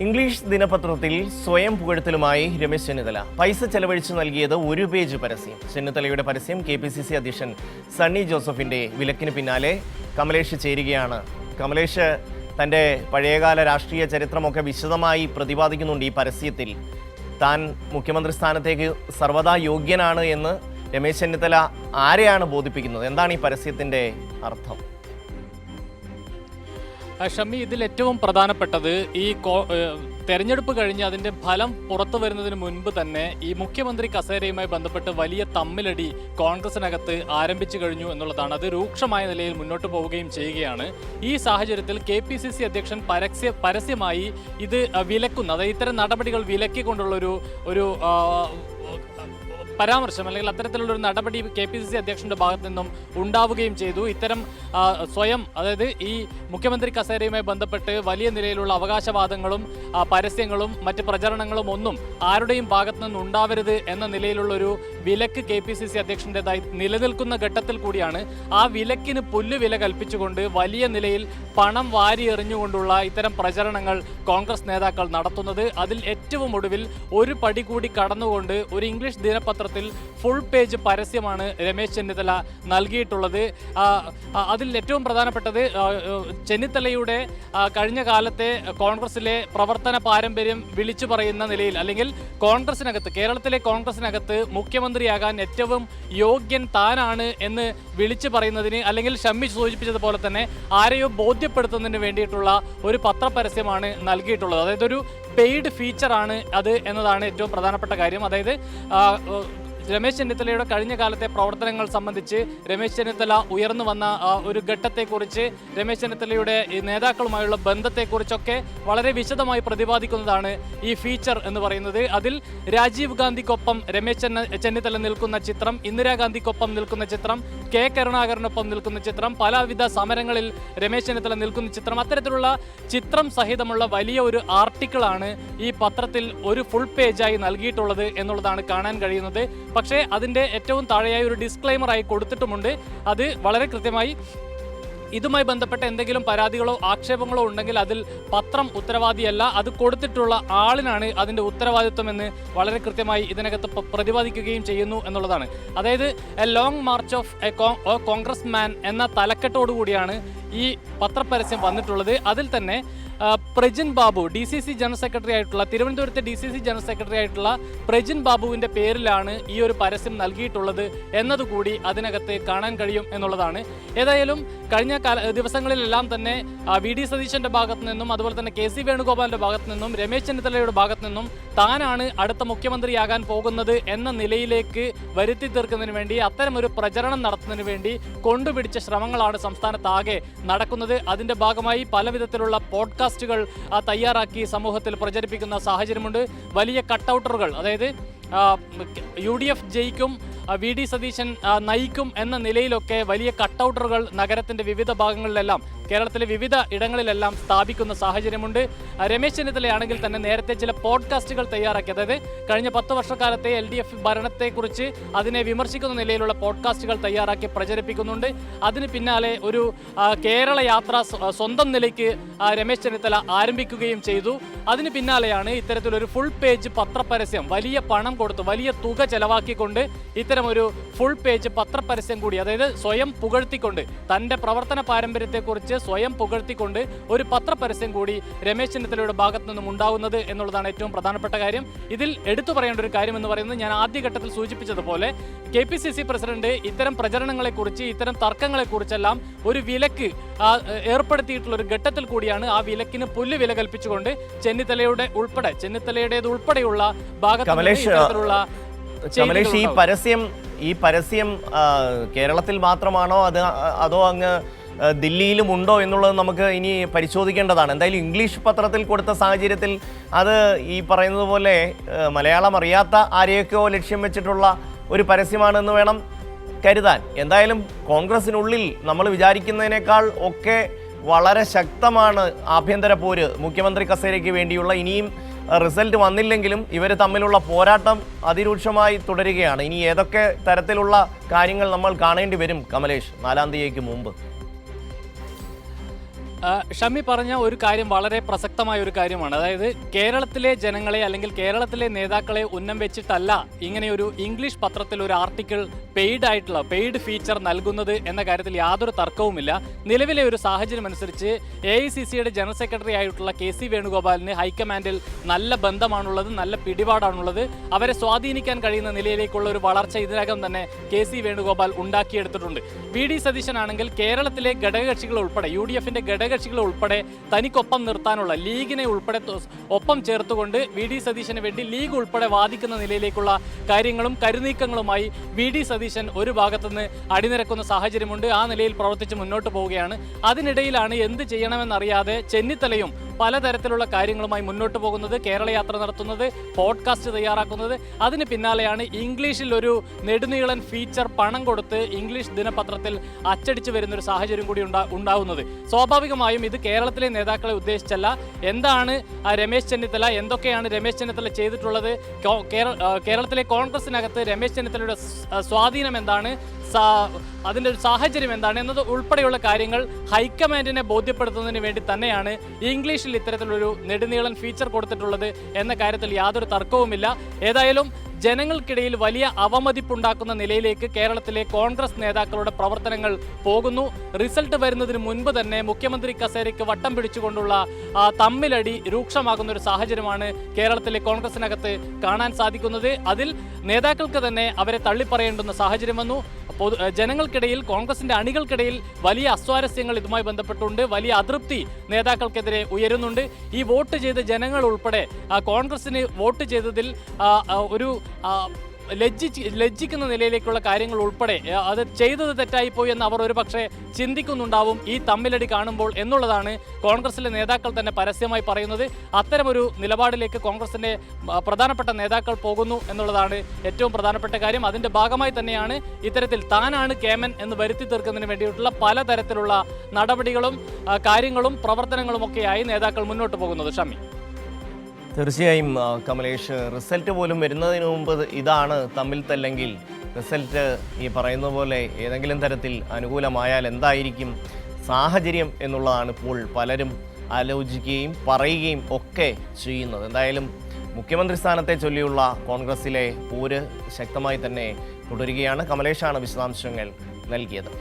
English ദിനപത്രത്തിൽ സ്വയം പുകഴ്ത്തലുമായി രമേശ് ചെന്നിത്തല പൈസ ചെലവഴിച്ചു നൽകിയത് 1 പേജ് പരസ്യം. ചെന്നിത്തലയുടെ പരസ്യം KPCC അധ്യക്ഷൻ സണ്ണി ജോസഫിന്റെ വിലക്കിന് പിന്നാലെ കമലേഷ് ചേരുകയാണ്. കമലേഷ് തൻ്റെ പഴയകാല രാഷ്ട്രീയ ചരിത്രമൊക്കെ വിശദമായി പ്രതിപാദിക്കുന്നുണ്ട് ഈ പരസ്യത്തിൽ. താൻ മുഖ്യമന്ത്രി സ്ഥാനത്തേക്ക് സർവ്വതാ യോഗ്യനാണ് എന്ന് രമേശ് ചെന്നിത്തല ആരെയാണ് ബോധിപ്പിക്കുന്നത്? എന്താണ് ഈ പരസ്യത്തിൻ്റെ അർത്ഥം? ഷമ്മി, ഇതിൽ ഏറ്റവും പ്രധാനപ്പെട്ടത് ഈ തെരഞ്ഞെടുപ്പ് കഴിഞ്ഞ് അതിൻ്റെ ഫലം പുറത്തു വരുന്നതിന് മുൻപ് തന്നെ ഈ മുഖ്യമന്ത്രി കസേരയുമായി ബന്ധപ്പെട്ട് വലിയ തമ്മിലടി കോൺഗ്രസിനകത്ത് ആരംഭിച്ചു കഴിഞ്ഞു എന്നുള്ളതാണ്. അത് രൂക്ഷമായ നിലയിൽ മുന്നോട്ട് പോവുകയും ചെയ്യുകയാണ്. ഈ സാഹചര്യത്തിൽ KPCC അധ്യക്ഷൻ പരസ്യമായി ഇത് വിലക്കുന്ന, അതായത് ഇത്തരം നടപടികൾ വിലക്കിക്കൊണ്ടുള്ളൊരു പരാമർശം അല്ലെങ്കിൽ അത്തരത്തിലുള്ളൊരു നടപടി KPCC അധ്യക്ഷന്റെ ഭാഗത്തു നിന്നും ഉണ്ടാവുകയും ചെയ്തു. ഇത്തരം സ്വയം, അതായത് ഈ മുഖ്യമന്ത്രി കസേരയുമായി ബന്ധപ്പെട്ട് വലിയ നിലയിലുള്ള അവകാശവാദങ്ങളും പരസ്യങ്ങളും മറ്റ് പ്രചരണങ്ങളും ഒന്നും ആരുടെയും ഭാഗത്തു നിന്ന് ഉണ്ടാവരുത് എന്ന നിലയിലുള്ളൊരു വിലക്ക് KPCC അധ്യക്ഷൻ്റെതായി നിലനിൽക്കുന്ന ഘട്ടത്തിൽ കൂടിയാണ് ആ വിലക്കിന് പുല്ലുവില കൽപ്പിച്ചുകൊണ്ട് വലിയ നിലയിൽ പണം വാരി എറിഞ്ഞുകൊണ്ടുള്ള ഇത്തരം പ്രചരണങ്ങൾ കോൺഗ്രസ് നേതാക്കൾ നടത്തുന്നത്. അതിൽ ഏറ്റവും ഒടുവിൽ ഒരു പടി കൂടി കടന്നുകൊണ്ട് ഒരു ഇംഗ്ലീഷ് ദിനപത്രത്തിൽ ഫുൾ പേജ് പരസ്യമാണ് രമേശ് ചെന്നിത്തല നൽകിയിട്ടുള്ളത്. അതിൽ ഏറ്റവും പ്രധാനപ്പെട്ടത് ചെന്നിത്തലയുടെ കഴിഞ്ഞ കാലത്തെ കോൺഗ്രസിലെ പ്രവർത്തന പാരമ്പര്യം വിളിച്ചു പറയുന്ന നിലയിൽ, അല്ലെങ്കിൽ കോൺഗ്രസിനകത്ത്, കേരളത്തിലെ കോൺഗ്രസിനകത്ത് മുഖ്യമന്ത്രിയാകാൻ ഏറ്റവും യോഗ്യൻ താനാണ് എന്ന് വിളിച്ചു പറയുന്നതിന്, അല്ലെങ്കിൽ ഷമ്മി സൂചിപ്പിച്ചതുപോലെ തന്നെ ആരെയോ ബോധ്യപ്പെടുത്തുന്നതിന് വേണ്ടിയിട്ടുള്ള ഒരു പത്രപരസ്യമാണ് നൽകിയിട്ടുള്ളത്. അതായത് ഒരു പെയ്ഡ് ഫീച്ചറാണ് അത് എന്നതാണ് ഏറ്റവും പ്രധാനപ്പെട്ട കാര്യം. അതായത് രമേശ് ചെന്നിത്തലയുടെ കഴിഞ്ഞ കാലത്തെ പ്രവർത്തനങ്ങൾ സംബന്ധിച്ച്, രമേശ് ചെന്നിത്തല ഉയർന്നു വന്ന ഒരു ഘട്ടത്തെക്കുറിച്ച്, രമേശ് ചെന്നിത്തലയുടെ നേതാക്കളുമായുള്ള ബന്ധത്തെക്കുറിച്ചൊക്കെ വളരെ വിശദമായി പ്രതിപാദിക്കുന്നതാണ് ഈ ഫീച്ചർ എന്ന് പറയുന്നത്. അതിൽ രാജീവ് ഗാന്ധിക്കൊപ്പം രമേശ് ചെന്നിത്തല നിൽക്കുന്ന ചിത്രം, ഇന്ദിരാഗാന്ധിക്കൊപ്പം നിൽക്കുന്ന ചിത്രം, K കരുണാകരനൊപ്പം നിൽക്കുന്ന ചിത്രം, പലവിധ സമരങ്ങളിൽ രമേശ് ചെന്നിത്തല നിൽക്കുന്ന ചിത്രം, അത്തരത്തിലുള്ള ചിത്രം സഹിതമുള്ള വലിയ ഒരു ആർട്ടിക്കിളാണ് ഈ പത്രത്തിൽ ഒരു ഫുൾ പേജായി നൽകിയിട്ടുള്ളത് എന്നുള്ളതാണ് കാണാൻ കഴിയുന്നത്. പക്ഷേ അതിൻ്റെ ഏറ്റവും താഴെയായി ഒരു ഡിസ്ക്ലെയിമറായി കൊടുത്തിട്ടുമുണ്ട്. അത് വളരെ കൃത്യമായി ഇതുമായി ബന്ധപ്പെട്ട എന്തെങ്കിലും പരാതികളോ ആക്ഷേപങ്ങളോ ഉണ്ടെങ്കിൽ അതിൽ പത്രം ഉത്തരവാദിയല്ല, അത് കൊടുത്തിട്ടുള്ള ആളിനാണ് അതിൻ്റെ ഉത്തരവാദിത്വം എന്ന് വളരെ കൃത്യമായി ഇതിനകത്ത് പ്രതിപാദിക്കുകയും ചെയ്യുന്നു എന്നുള്ളതാണ്. അതായത് a long march of a Congressman എന്ന തലക്കെട്ടോടുകൂടിയാണ് ഈ പത്രപരസ്യം വന്നിട്ടുള്ളത്. അതിൽ തന്നെ Prajin Babu, DCC general secretary ആയിട്ടുള്ള, തിരുവനന്തപുരത്തെ DCC ജനറൽ സെക്രട്ടറി ആയിട്ടുള്ള പ്രജിൻ ബാബുവിൻ്റെ പേരിലാണ് ഈ ഒരു പരസ്യം നൽകിയിട്ടുള്ളത് എന്നതുകൂടി അതിനകത്ത് കാണാൻ കഴിയും എന്നുള്ളതാണ്. ഏതായാലും കഴിഞ്ഞ ദിവസങ്ങളിലെല്ലാം തന്നെ VD സതീശൻ്റെ ഭാഗത്തു നിന്നും, അതുപോലെ തന്നെ KC വേണുഗോപാലിൻ്റെ ഭാഗത്തു നിന്നും, രമേശ് ചെന്നിത്തലയുടെ ഭാഗത്തു നിന്നും താനാണ് അടുത്ത മുഖ്യമന്ത്രിയാകാൻ പോകുന്നത് എന്ന നിലയിലേക്ക് വരുത്തി തീർക്കുന്നതിന് വേണ്ടി, അത്തരം ഒരു പ്രചരണം നടത്തുന്നതിന് വേണ്ടി കൊണ്ടുപിടിച്ച ശ്രമങ്ങളാണ് സംസ്ഥാനത്താകെ നടക്കുന്നത്. അതിൻ്റെ ഭാഗമായി പല വിധത്തിലുള്ള പോഡ്കാസ്റ്റുകൾ തയ്യാറാക്കി സമൂഹത്തിൽ പ്രചരിപ്പിക്കുന്ന സാഹചര്യമുണ്ട്. വലിയ കട്ടൗട്ടറുകൾ, അതായത് UDF ജയിക്കും, VD സതീശൻ നയിക്കും എന്ന നിലയിലൊക്കെ വലിയ കട്ടൗട്ടറുകൾ നഗരത്തിൻ്റെ വിവിധ ഭാഗങ്ങളിലെല്ലാം, കേരളത്തിലെ വിവിധ ഇടങ്ങളിലെല്ലാം സ്ഥാപിക്കുന്ന സാഹചര്യമുണ്ട്. രമേശ് ചെന്നിത്തലയാണെങ്കിൽ തന്നെ നേരത്തെ ചില പോഡ്കാസ്റ്റുകൾ തയ്യാറാക്കി, അതായത് കഴിഞ്ഞ 10 വർഷക്കാലത്തെ LDF ഭരണത്തെക്കുറിച്ച് അതിനെ വിമർശിക്കുന്ന നിലയിലുള്ള പോഡ്കാസ്റ്റുകൾ തയ്യാറാക്കി പ്രചരിപ്പിക്കുന്നുണ്ട്. അതിന് പിന്നാലെ ഒരു കേരള യാത്ര സ്വന്തം നിലയ്ക്ക് രമേശ് ചെന്നിത്തല ആരംഭിക്കുകയും ചെയ്തു. അതിന് പിന്നാലെയാണ് ഇത്തരത്തിലൊരു ഫുൾ പേജ് പത്രപരസ്യം, വലിയ പണം കൊടുത്ത്, വലിയ തുക ചെലവാക്കിക്കൊണ്ട് ഇത്തരം ഒരു ഫുൾ പേജ് പത്രപരസ്യം കൂടി, അതായത് സ്വയം പുകഴ്ത്തിക്കൊണ്ട്, തൻ്റെ പ്രവർത്തന പാരമ്പര്യത്തെക്കുറിച്ച് സ്വയം പുകഴ്ത്തിക്കൊണ്ട് ഒരു പത്രപരസ്യം കൂടി രമേശ് ചെന്നിത്തലയുടെ ഭാഗത്തു നിന്നും ഉണ്ടാകുന്നത് എന്നുള്ളതാണ് ഏറ്റവും പ്രധാനപ്പെട്ട കാര്യം. ഇതിൽ എടുത്തു പറയേണ്ട ഒരു കാര്യം എന്ന് പറയുന്നത്, ഞാൻ ആദ്യഘട്ടത്തിൽ സൂചിപ്പിച്ചതുപോലെ KPCC പ്രസിഡന്റ് ഇത്തരം പ്രചരണങ്ങളെക്കുറിച്ച്, ഇത്തരം തർക്കങ്ങളെക്കുറിച്ചെല്ലാം ഒരു വിലക്ക് ഏർപ്പെടുത്തിയിട്ടുള്ള ഒരു ഘട്ടത്തിൽ കൂടിയാണ് ആ വിലക്കിന് പുല്ലുവില കൽപ്പിച്ചുകൊണ്ട് ചെന്നിത്തലയുടേത് ഉൾപ്പെടെയുള്ള ഭാഗത്തുള്ള ഈ പരസ്യം കേരളത്തിൽ മാത്രമാണോ അതോ അങ്ങ് ദില്ലിയിലും ഉണ്ടോ എന്നുള്ളത് നമുക്ക് ഇനി പരിശോധിക്കേണ്ടതാണ്. എന്തായാലും ഇംഗ്ലീഷ് പത്രത്തിൽ കൊടുത്ത സാഹചര്യത്തിൽ അത് ഈ പറയുന്നത് പോലെ മലയാളം അറിയാത്ത ആരെയൊക്കെയോ ലക്ഷ്യം വെച്ചിട്ടുള്ള ഒരു പരസ്യമാണെന്ന് വേണം കരുതാൻ. എന്തായാലും കോൺഗ്രസിനുള്ളിൽ നമ്മൾ വിചാരിക്കുന്നതിനേക്കാൾ ഒക്കെ വളരെ ശക്തമാണ് ആഭ്യന്തര പോര് മുഖ്യമന്ത്രി കസേരയ്ക്ക് വേണ്ടിയുള്ള. ഇനിയും റിസൾട്ട് വന്നില്ലെങ്കിലും ഇവർ തമ്മിലുള്ള പോരാട്ടം അതിരൂക്ഷമായി തുടരുകയാണ്. ഇനി ഏതൊക്കെ തരത്തിലുള്ള കാര്യങ്ങൾ നമ്മൾ കാണേണ്ടി വരും കമലേഷ് 4-ാം തീയതിക്ക് മുമ്പ്? ഷമി പറഞ്ഞ ഒരു കാര്യം വളരെ പ്രസക്തമായ ഒരു കാര്യമാണ്. അതായത് കേരളത്തിലെ ജനങ്ങളെ അല്ലെങ്കിൽ കേരളത്തിലെ നേതാക്കളെ ഉന്നം വെച്ചിട്ടല്ല ഇങ്ങനെയൊരു ഇംഗ്ലീഷ് പത്രത്തിൽ ഒരു ആർട്ടിക്കിൾ പെയ്ഡ് ഫീച്ചർ നൽകുന്നത് എന്ന കാര്യത്തിൽ യാതൊരു തർക്കവുമില്ല. നിലവിലെ ഒരു സാഹചര്യം അനുസരിച്ച് AICCയുടെ ജനറൽ സെക്രട്ടറി ആയിട്ടുള്ള KC വേണുഗോപാലിന് ഹൈക്കമാൻഡിൽ നല്ല ബന്ധമാണുള്ളത്, നല്ല പിടിപാടാണുള്ളത്. അവരെ സ്വാധീനിക്കാൻ കഴിയുന്ന നിലയിലേക്കുള്ള ഒരു വളർച്ച ഇതിനകം തന്നെ KC വേണുഗോപാൽ ഉണ്ടാക്കിയെടുത്തിട്ടുണ്ട്. VD സതീശനാണെങ്കിൽ കേരളത്തിലെ ഘടകകക്ഷികൾ ഉൾപ്പെടെ UDFന്റെ ഘടകകക്ഷികൾ ഉൾപ്പെടെ തനിക്കൊപ്പം നിർത്താനുള്ള ലീഗിനെ ഉൾപ്പെടെ ഒപ്പം ചേർത്തുകൊണ്ട് VD സതീശന് വേണ്ടി ലീഗ് ഉൾപ്പെടെ വാദിക്കുന്ന നിലയിലേക്കുള്ള കാര്യങ്ങളും കരുനീക്കങ്ങളുമായി VD സതീശൻ ഒരു ഭാഗത്തുനിന്ന് അടിനിരക്കുന്ന സാഹചര്യമുണ്ട്. ആ നിലയിൽ പ്രവർത്തിച്ച് മുന്നോട്ട് പോവുകയാണ്. അതിനിടയിലാണ് എന്ത് ചെയ്യണമെന്നറിയാതെ ചെന്നിത്തലയും പലതരത്തിലുള്ള കാര്യങ്ങളുമായി മുന്നോട്ട് പോകുന്നത്, കേരള യാത്ര നടത്തുന്നത്, പോഡ്കാസ്റ്റ് തയ്യാറാക്കുന്നത്. അതിന് പിന്നാലെയാണ് ഇംഗ്ലീഷിൽ ഒരു നെടുനീളൻ ഫീച്ചർ പണം കൊടുത്ത് ഇംഗ്ലീഷ് ദിനപത്രത്തിൽ അച്ചടിച്ചു വരുന്നൊരു സാഹചര്യം കൂടി ഉണ്ടാവുന്നത്. സ്വാഭാവികമായും ഇത് കേരളത്തിലെ നേതാക്കളെ ഉദ്ദേശിച്ചല്ല. എന്താണ് രമേശ് ചെന്നിത്തല, എന്തൊക്കെയാണ് രമേശ് ചെന്നിത്തല ചെയ്തിട്ടുള്ളത്, കേരളത്തിലെ കോൺഗ്രസിനകത്ത് രമേശ് ചെന്നിത്തലയുടെ സ്വാധീനം എന്താണ്, അതിൻ്റെ ഒരു സാഹചര്യം എന്താണ് എന്നത് ഉൾപ്പെടെയുള്ള കാര്യങ്ങൾ ഹൈക്കമാൻഡിനെ ബോധ്യപ്പെടുത്തുന്നതിന് വേണ്ടി തന്നെയാണ് ഇംഗ്ലീഷിൽ ഇത്തരത്തിലൊരു നെടുനീളൻ ഫീച്ചർ കൊടുത്തിട്ടുള്ളത് എന്ന കാര്യത്തിൽ യാതൊരു തർക്കവുമില്ല. ഏതായാലും ജനങ്ങൾക്കിടയിൽ വലിയ അവമതിപ്പുണ്ടാക്കുന്ന നിലയിലേക്ക് കേരളത്തിലെ കോൺഗ്രസ് നേതാക്കളുടെ പ്രവർത്തനങ്ങൾ പോകുന്നു. റിസൾട്ട് വരുന്നതിന് മുൻപ് തന്നെ മുഖ്യമന്ത്രി കസേരയ്ക്ക് വട്ടം പിടിച്ചുകൊണ്ടുള്ള തമ്മിലടി രൂക്ഷമാകുന്ന ഒരു സാഹചര്യമാണ് കേരളത്തിലെ കോൺഗ്രസിനകത്ത് കാണാൻ സാധിക്കുന്നത്. അതിൽ നേതാക്കൾക്ക് തന്നെ അവരെ തള്ളിപ്പറയേണ്ടുന്ന സാഹചര്യം വന്നു. ജനങ്ങൾക്കിടയിൽ, കോൺഗ്രസിന്റെ അണികൾക്കിടയിൽ വലിയ അസ്വാരസ്യങ്ങൾ ഇതുമായി ബന്ധപ്പെട്ടുണ്ട്. വലിയ അതൃപ്തി നേതാക്കൾക്കെതിരെ ഉയരുന്നുണ്ട്. ഈ വോട്ട് ചെയ്ത ജനങ്ങൾ ഉൾപ്പെടെ കോൺഗ്രസിന് വോട്ട് ചെയ്തതിൽ ഒരു ലജ്ജിക്കുന്ന നിലയിലേക്കുള്ള കാര്യങ്ങൾ ഉൾപ്പെടെ അത് ചെയ്തത് തെറ്റായിപ്പോയി എന്ന് അവർ ഒരു പക്ഷേ ചിന്തിക്കുന്നുണ്ടാവും ഈ തമ്മിലടി കാണുമ്പോൾ എന്നുള്ളതാണ് കോൺഗ്രസിലെ നേതാക്കൾ തന്നെ പരസ്യമായി പറയുന്നത്. അത്തരമൊരു നിലപാടിലേക്ക് കോൺഗ്രസിൻ്റെ പ്രധാനപ്പെട്ട നേതാക്കൾ പോകുന്നു എന്നുള്ളതാണ് ഏറ്റവും പ്രധാനപ്പെട്ട കാര്യം. അതിൻ്റെ ഭാഗമായി തന്നെയാണ് ഇത്തരത്തിൽ താനാണ് കേമൻ എന്ന് വരുത്തി തീർക്കുന്നതിന് വേണ്ടിയിട്ടുള്ള പലതരത്തിലുള്ള നടപടികളും കാര്യങ്ങളും പ്രവർത്തനങ്ങളുമൊക്കെയായി നേതാക്കൾ മുന്നോട്ട് പോകുന്നത്. ഷമി, തീർച്ചയായും കമലേഷ്, റിസൾട്ട് പോലും വരുന്നതിന് മുമ്പ് ഇതാണ് തമ്മിൽ തല്ലെങ്കിൽ റിസൾട്ട് ഈ പറയുന്ന പോലെ ഏതെങ്കിലും തരത്തിൽ അനുകൂലമായാൽ എന്തായിരിക്കും സാഹചര്യം എന്നുള്ളതാണ് ഇപ്പോൾ പലരും ആലോചിക്കുകയും പറയുകയും ഒക്കെ ചെയ്യുന്നത്. എന്തായാലും മുഖ്യമന്ത്രി സ്ഥാനത്തെ ചൊല്ലിയുള്ള കോൺഗ്രസിലെ പോര് ശക്തമായി തന്നെ തുടരുകയാണ്. കമലേഷാണ് വിശദാംശങ്ങൾ നൽകിയത്.